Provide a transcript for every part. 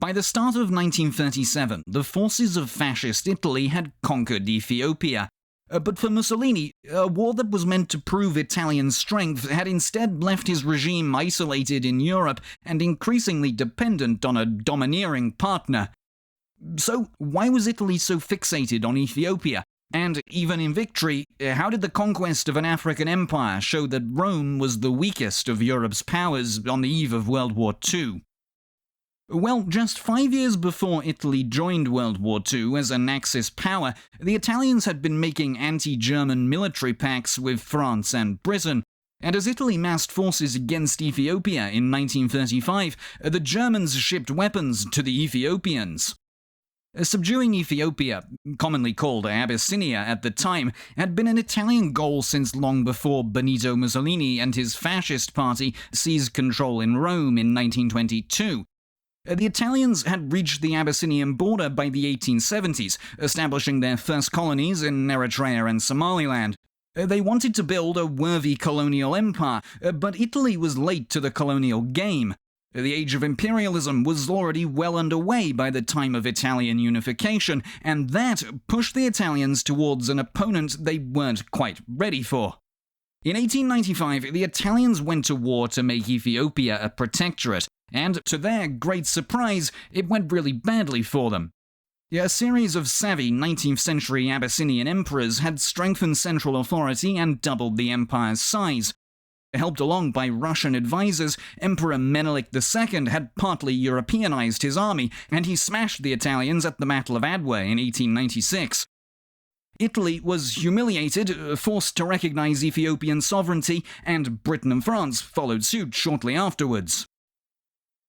By the start of 1937, the forces of Fascist Italy had conquered Ethiopia. But for Mussolini, a war that was meant to prove Italian strength had instead left his regime isolated in Europe and increasingly dependent on a domineering partner. So, why was Italy so fixated on Ethiopia? And, even in victory, how did the conquest of an African empire show that Rome was the weakest of Europe's powers on the eve of World War II? Well, just 5 years before Italy joined World War II as an Axis power, the Italians had been making anti-German military pacts with France and Britain. And as Italy massed forces against Ethiopia in 1935, the Germans shipped weapons to the Ethiopians. Subduing Ethiopia, commonly called Abyssinia at the time, had been an Italian goal since long before Benito Mussolini and his fascist party seized control in Rome in 1922. The Italians had reached the Abyssinian border by the 1870s, establishing their first colonies in Eritrea and Somaliland. They wanted to build a worthy colonial empire, but Italy was late to the colonial game. The age of imperialism was already well underway by the time of Italian unification, and that pushed the Italians towards an opponent they weren't quite ready for. In 1895, the Italians went to war to make Ethiopia a protectorate, and to their great surprise, it went really badly for them. A series of savvy 19th-century Abyssinian emperors had strengthened central authority and doubled the empire's size. Helped along by Russian advisors, Emperor Menelik II had partly Europeanized his army, and he smashed the Italians at the Battle of Adwa in 1896. Italy was humiliated, forced to recognize Ethiopian sovereignty, and Britain and France followed suit shortly afterwards.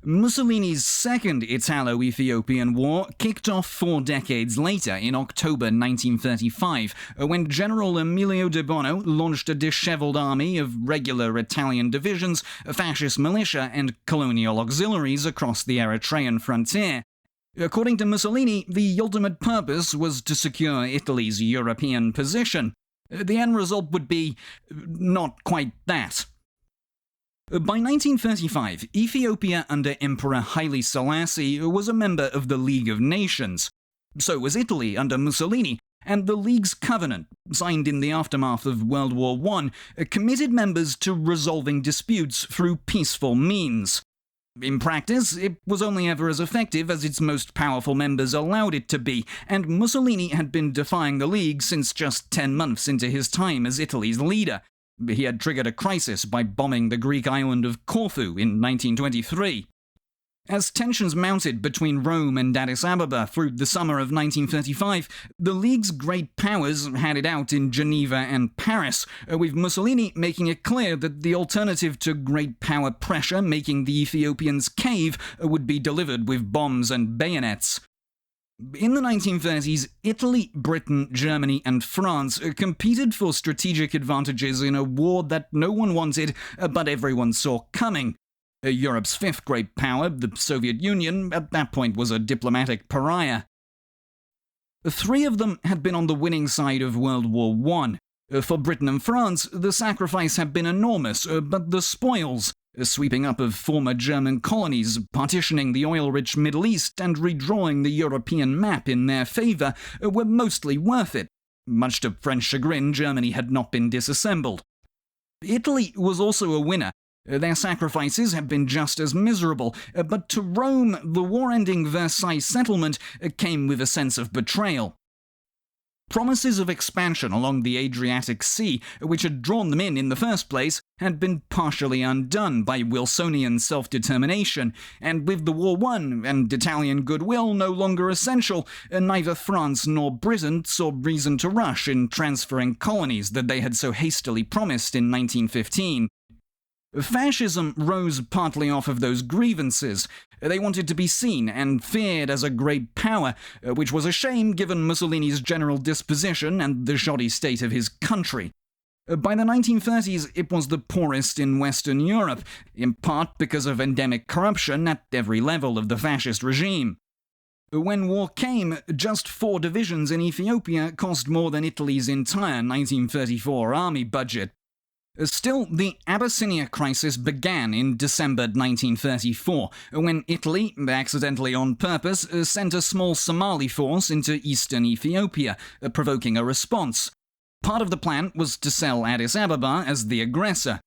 Mussolini's Second Italo-Ethiopian War kicked off 4 decades later in October 1935, when General Emilio de Bono launched a disheveled army of regular Italian divisions, fascist militia, and colonial auxiliaries across the Eritrean frontier. According to Mussolini, the ultimate purpose was to secure Italy's European position. The end result would be not quite that. By 1935, Ethiopia under Emperor Haile Selassie was a member of the League of Nations. So was Italy under Mussolini, and the League's covenant, signed in the aftermath of World War I, committed members to resolving disputes through peaceful means. In practice, it was only ever as effective as its most powerful members allowed it to be, and Mussolini had been defying the League since just 10 months into his time as Italy's leader. He had triggered a crisis by bombing the Greek island of Corfu in 1923. As tensions mounted between Rome and Addis Ababa through the summer of 1935, the League's great powers had it out in Geneva and Paris, with Mussolini making it clear that the alternative to great power pressure making the Ethiopians cave would be delivered with bombs and bayonets. In the 1930s, Italy, Britain, Germany, and France competed for strategic advantages in a war that no one wanted, but everyone saw coming. Europe's fifth great power, the Soviet Union, at that point was a diplomatic pariah. 3 of them had been on the winning side of World War I. For Britain and France, the sacrifice had been enormous, but the spoils, sweeping up of former German colonies, partitioning the oil-rich Middle East, and redrawing the European map in their favor, were mostly worth it. Much to French chagrin, Germany had not been disassembled. Italy was also a winner. Their sacrifices had been just as miserable, but to Rome, the war-ending Versailles settlement came with a sense of betrayal. Promises of expansion along the Adriatic Sea, which had drawn them in the first place, had been partially undone by Wilsonian self-determination, and with the war won and Italian goodwill no longer essential, neither France nor Britain saw reason to rush in transferring colonies that they had so hastily promised in 1915. Fascism rose partly off of those grievances. They wanted to be seen and feared as a great power, which was a shame given Mussolini's general disposition and the shoddy state of his country. By the 1930s, it was the poorest in Western Europe, in part because of endemic corruption at every level of the fascist regime. When war came, just 4 divisions in Ethiopia cost more than Italy's entire 1934 army budget. Still, the Abyssinia crisis began in December 1934, when Italy, accidentally on purpose, sent a small Somali force into eastern Ethiopia, provoking a response. Part of the plan was to sell Addis Ababa as the aggressor.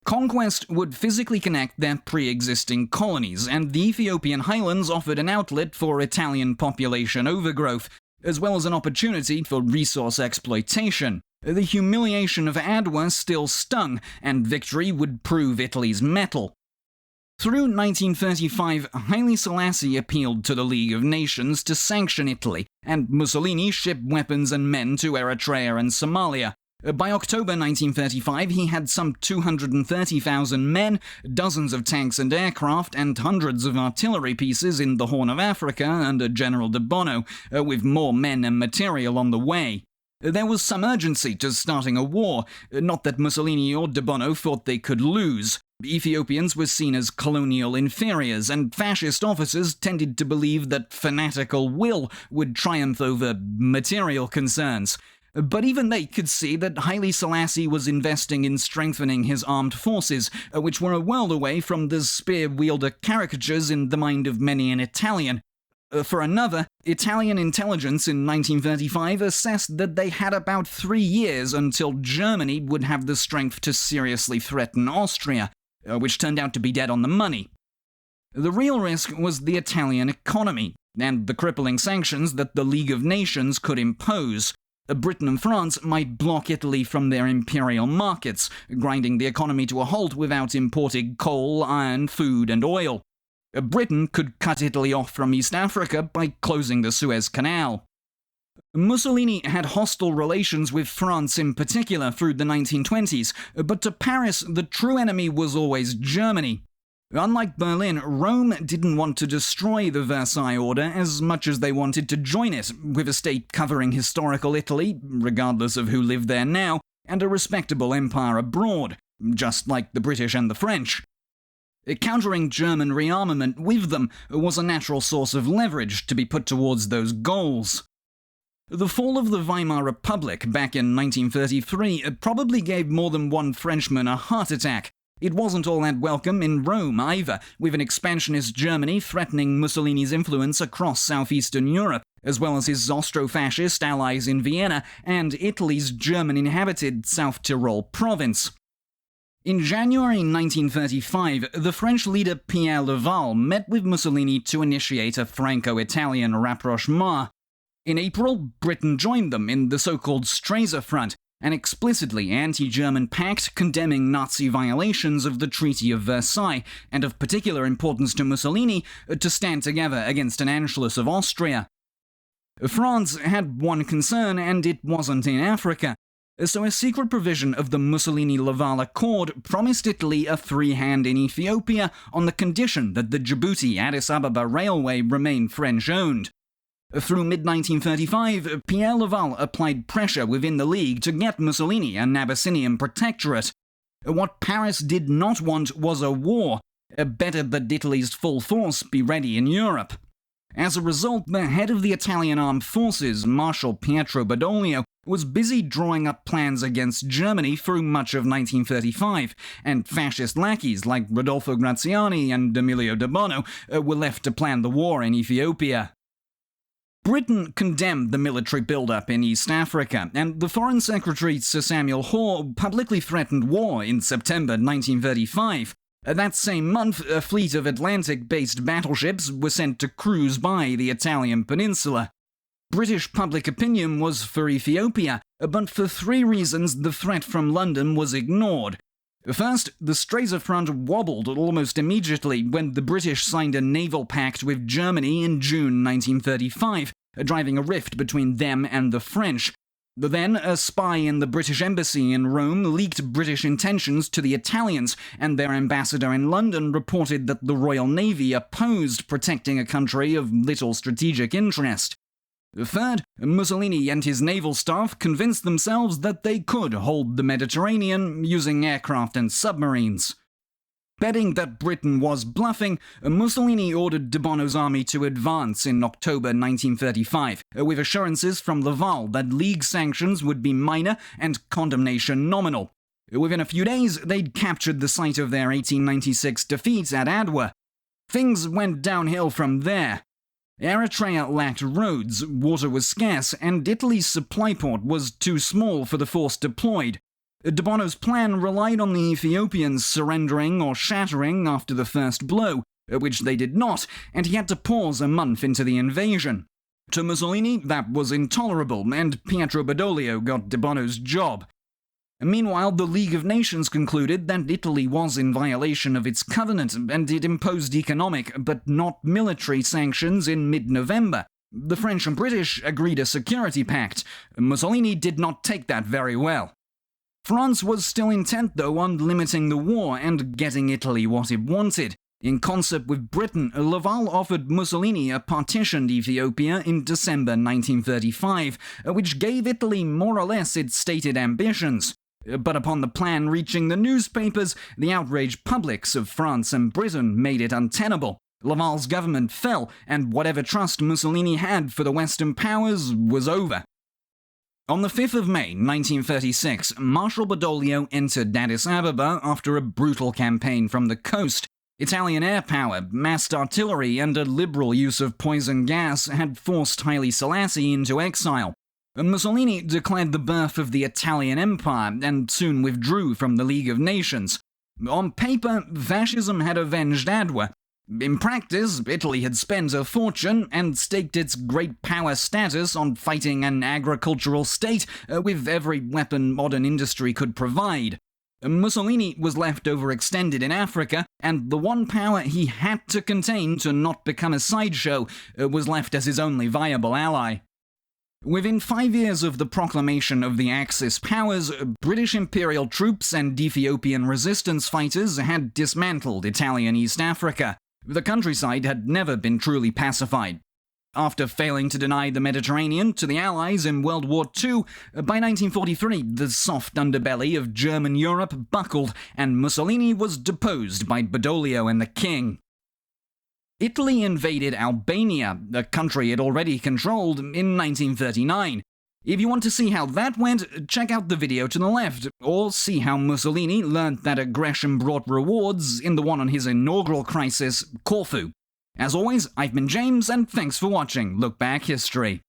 Conquest would physically connect their pre-existing colonies, and the Ethiopian highlands offered an outlet for Italian population overgrowth, as well as an opportunity for resource exploitation. The humiliation of Adwa still stung, and victory would prove Italy's mettle. Through 1935, Haile Selassie appealed to the League of Nations to sanction Italy, and Mussolini shipped weapons and men to Eritrea and Somalia. By October 1935, he had some 230,000 men, dozens of tanks and aircraft, and hundreds of artillery pieces in the Horn of Africa under General de Bono, with more men and material on the way. There was some urgency to starting a war, not that Mussolini or de Bono thought they could lose. Ethiopians were seen as colonial inferiors, and fascist officers tended to believe that fanatical will would triumph over material concerns. But even they could see that Haile Selassie was investing in strengthening his armed forces, which were a world away from the spear-wielder caricatures in the mind of many an Italian. For another, Italian intelligence in 1935 assessed that they had about 3 years until Germany would have the strength to seriously threaten Austria, which turned out to be dead on the money. The real risk was the Italian economy, and the crippling sanctions that the League of Nations could impose. Britain and France might block Italy from their imperial markets, grinding the economy to a halt without importing coal, iron, food, and oil. Britain could cut Italy off from East Africa by closing the Suez Canal. Mussolini had hostile relations with France in particular through the 1920s, but to Paris the true enemy was always Germany. Unlike Berlin, Rome didn't want to destroy the Versailles Order as much as they wanted to join it, with a state covering historical Italy, regardless of who lived there now, and a respectable empire abroad, just like the British and the French. Countering German rearmament with them was a natural source of leverage to be put towards those goals. The fall of the Weimar Republic back in 1933 probably gave more than one Frenchman a heart attack. It wasn't all that welcome in Rome either, with an expansionist Germany threatening Mussolini's influence across southeastern Europe, as well as his Austro-fascist allies in Vienna and Italy's German-inhabited South Tyrol province. In January 1935, the French leader Pierre Laval met with Mussolini to initiate a Franco-Italian rapprochement. In April, Britain joined them in the so-called Stresa Front, an explicitly anti-German pact condemning Nazi violations of the Treaty of Versailles, and of particular importance to Mussolini to stand together against an Anschluss of Austria. France had one concern, and it wasn't in Africa. So a secret provision of the Mussolini-Laval Accord promised Italy a free hand in Ethiopia on the condition that the Djibouti-Addis Ababa railway remain French-owned. Through mid-1935, Pierre Laval applied pressure within the League to get Mussolini an Abyssinian protectorate. What Paris did not want was a war. Better that Italy's full force be ready in Europe. As a result, the head of the Italian armed forces, Marshal Pietro Badoglio, was busy drawing up plans against Germany through much of 1935, and fascist lackeys like Rodolfo Graziani and Emilio de Bono were left to plan the war in Ethiopia. Britain condemned the military build-up in East Africa, and the Foreign Secretary Sir Samuel Hoare publicly threatened war in September 1935. That same month, a fleet of Atlantic-based battleships were sent to cruise by the Italian peninsula. British public opinion was for Ethiopia, but for 3 reasons the threat from London was ignored. First, the Stresa Front wobbled almost immediately when the British signed a naval pact with Germany in June 1935, driving a rift between them and the French. Then, a spy in the British embassy in Rome leaked British intentions to the Italians, and their ambassador in London reported that the Royal Navy opposed protecting a country of little strategic interest. Third, Mussolini and his naval staff convinced themselves that they could hold the Mediterranean using aircraft and submarines. Betting that Britain was bluffing, Mussolini ordered de Bono's army to advance in October 1935, with assurances from Laval that League sanctions would be minor and condemnation nominal. Within a few days, they'd captured the site of their 1896 defeat at Adwa. Things went downhill from there. Eritrea lacked roads, water was scarce, and Italy's supply port was too small for the force deployed. De Bono's plan relied on the Ethiopians surrendering or shattering after the first blow, which they did not, and he had to pause a month into the invasion. To Mussolini, that was intolerable, and Pietro Badoglio got De Bono's job. Meanwhile, the League of Nations concluded that Italy was in violation of its covenant, and it imposed economic, but not military sanctions in mid-November. The French and British agreed a security pact. Mussolini did not take that very well. France was still intent, though, on limiting the war and getting Italy what it wanted. In concert with Britain, Laval offered Mussolini a partitioned Ethiopia in December 1935, which gave Italy more or less its stated ambitions. But upon the plan reaching the newspapers, the outraged publics of France and Britain made it untenable. Laval's government fell, and whatever trust Mussolini had for the Western powers was over. On the 5th of May 1936, Marshal Badoglio entered Addis Ababa after a brutal campaign from the coast. Italian air power, massed artillery, and a liberal use of poison gas had forced Haile Selassie into exile. Mussolini declared the birth of the Italian Empire and soon withdrew from the League of Nations. On paper, fascism had avenged Adwa. In practice, Italy had spent a fortune and staked its great power status on fighting an agricultural state with every weapon modern industry could provide. Mussolini was left overextended in Africa, and the one power he had to contain to not become a sideshow was left as his only viable ally. Within 5 years of the proclamation of the Axis powers, British imperial troops and Ethiopian resistance fighters had dismantled Italian East Africa. The countryside had never been truly pacified. After failing to deny the Mediterranean to the Allies in World War II, by 1943 the soft underbelly of German Europe buckled, and Mussolini was deposed by Badoglio and the king. Italy invaded Albania, a country it already controlled, in 1939. If you want to see how that went, check out the video to the left, or see how Mussolini learned that aggression brought rewards in the one on his inaugural crisis, Corfu. As always, I've been James, and thanks for watching Look Back History.